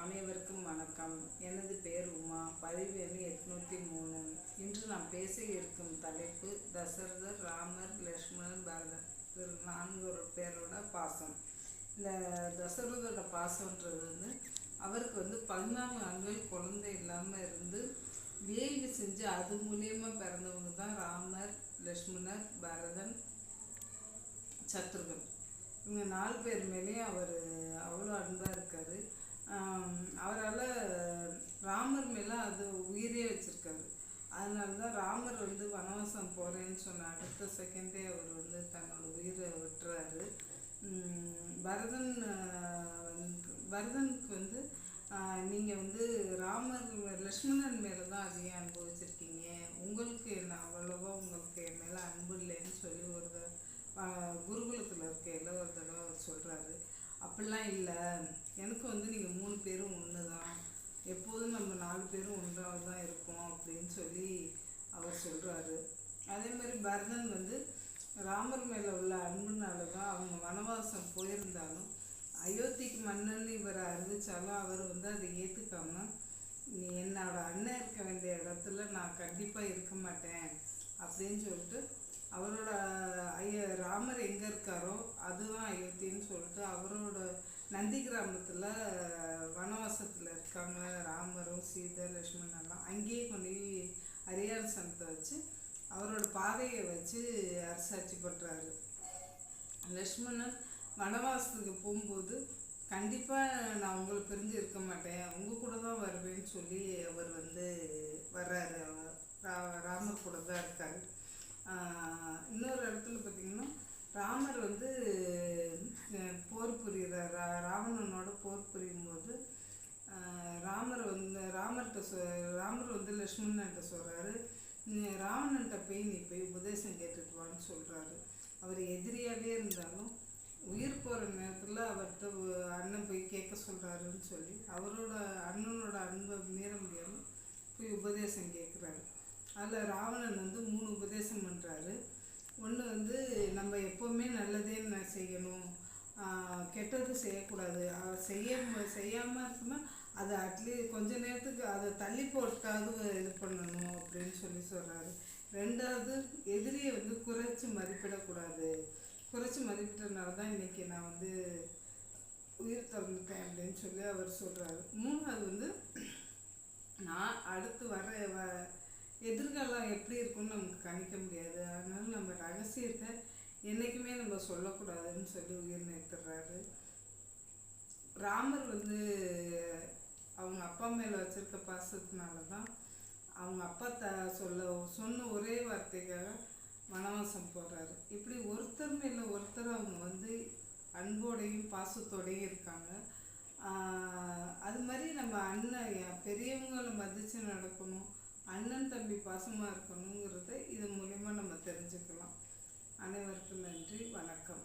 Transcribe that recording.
அனைவருக்கும் வணக்கம். எனது பெயர் உமா. பதிவு எண் 803. இன்று நாம் பேச இருக்கும் தலைப்பு தசரதர், ராமர், லக்ஷ்மணர், பரதன். இது 4 பேரோட பாசம். இந்த தசரதோட பாசம்ன்றது அவருக்கு 14 ஆண்டுகள் குழந்தை இல்லாமல் இருந்து வேள்வி செஞ்சு அது மூலியமாக பிறந்தவங்க தான் ராமர், லக்ஷ்மணர், பரதன், சத்ருகன். இவங்க 4 பேர் மேலேயும் அவர் அவ்வளோ அன்பாக இருக்கார். அவரால் ராமர் மேலே அது உயிரே வச்சுருக்காரு. அதனால தான் ராமர் வனவாசம் போகிறேன்னு சொன்ன அடுத்த செகண்டே அவர் தன்னோட உயிரை விட்டுறாரு. பரதனுக்கு நீங்கள் ராமர் லக்ஷ்மணன் மேலே தான் அதிகம் அனுபவிச்சிருக்கீங்க, உங்களுக்கு என்ன அவ்வளோவா உங்களுக்கு என் மேலே அன்பு இல்லைன்னு சொல்லி ஒரு குருகுலத்தில் இருக்கையில் ஒரு தடவை அவர் சொல்கிறாரு. அப்படிலாம் இல்லை, எனக்கு நீங்கள் 3 பேரும் ஒன்று தான், எப்போதும் நம்ம 4 பேரும் ஒன்றாக தான் இருக்கோம் அப்படின்னு சொல்லி அவர் சொல்கிறாரு. அதே மாதிரி பரதன் ராமர் மேலே உள்ள அன்புனால தான் அவங்க வனவாசம் போயிருந்தாலும் அயோத்திக்கு மன்னன் இவரை அறிவித்தாலும் அவர் அதை ஏற்றுக்காமல், நீ என்னோட அண்ணன் இருக்க வேண்டிய இடத்துல நான் கண்டிப்பாக இருக்க மாட்டேன் அப்படின்னு சொல்லிட்டு அவரோட ராமர் எங்கே இருக்காரோ அதுதான் அயோத்தின்னு சொல்லிட்டு அவரோட நந்தி கிராமத்தில் வனவாசத்தில் இருக்காங்க ராமரும் சீதை லக்ஷ்மணெல்லாம். அங்கேயே கொண்டு அரியாசனத்தை வச்சு அவரோட பாதையை வச்சு அரசாட்சி பண்ணுறாரு. லக்ஷ்மணன் வனவாசத்துக்கு போகும்போது கண்டிப்பாக நான் உங்களை பிரிஞ்சு இருக்க மாட்டேன், உங்கள் கூட தான் வருவேன்னு சொல்லி அவர் வர்றாரு. ராமர் கூட தான் இருக்கார். இன்னொரு இடத்துல பார்த்திங்கன்னா ராமர் போர் புரிகிறார். ராவணனோட போர் புரியும் போது ராமர் லக்ஷ்மணன்கிட்ட சொல்கிறாரு, ராவணன்கிட்ட நீ போய் உபதேசம் கேட்டுட்டு வான்னு சொல்கிறாரு. அவர் எதிரியாகவே இருந்தாலும் உயிர் போகிற நேரத்தில் அவர்கிட்ட அண்ணன் போய் கேட்க சொல்கிறாருன்னு சொல்லி அவரோட அண்ணனோட அன்பை மீற முடியாமல் போய் உபதேசம் கேட்குறாரு. அதில் ராவணன் 3 உபதேசம் பண்ணுறாரு. ஒன்று நம்ம எப்போவுமே நல்லதே செய்யணும், கெட்டது செய்யக்கூடாது, செய்யாமல் இருக்குன்னா அதை அட்லீஸ்ட் கொஞ்ச நேரத்துக்கு அதை தள்ளி போட்டாவது இது பண்ணணும் அப்படின்னு சொல்லி சொல்கிறாரு. 2வது எதிரியை குறைச்சி மதிப்பிடக்கூடாது, குறைச்சி மதிப்பிட்டனால தான் இன்றைக்கி நான் உயிர் திறந்துட்டேன் அப்படின்னு சொல்லி அவர் சொல்கிறாரு. 3வது நான் அடுத்து வர எதிர்காலம் எப்படி இருக்குன்னு நமக்கு கணிக்க முடியாது, அதனால நம்ம ரகசியத்தை என்றைக்குமே நம்ம சொல்லக்கூடாதுன்னு சொல்லி உயிர் நிறுத்துறாரு. ராமர் அவங்க அப்பா மேலே வச்சுருக்க பாசத்தினால தான் அவங்க அப்பா சொன்ன ஒரே வார்த்தைக்காக வனவாசம் போகிறாரு. இப்படி ஒருத்தர் மேலே ஒருத்தர் அவங்க அன்போடையும் பாசத்தோடையும் இருக்காங்க. அது மாதிரி நம்ம அண்ணன் பெரியவங்களை மதித்து நடக்கணும், அண்ணன் தம்பி பாசமாக இருக்கணுங்கிறத இது மூலமா நம்ம தெரிஞ்சுக்கலாம். அனைவருக்கும் நன்றி, வணக்கம்.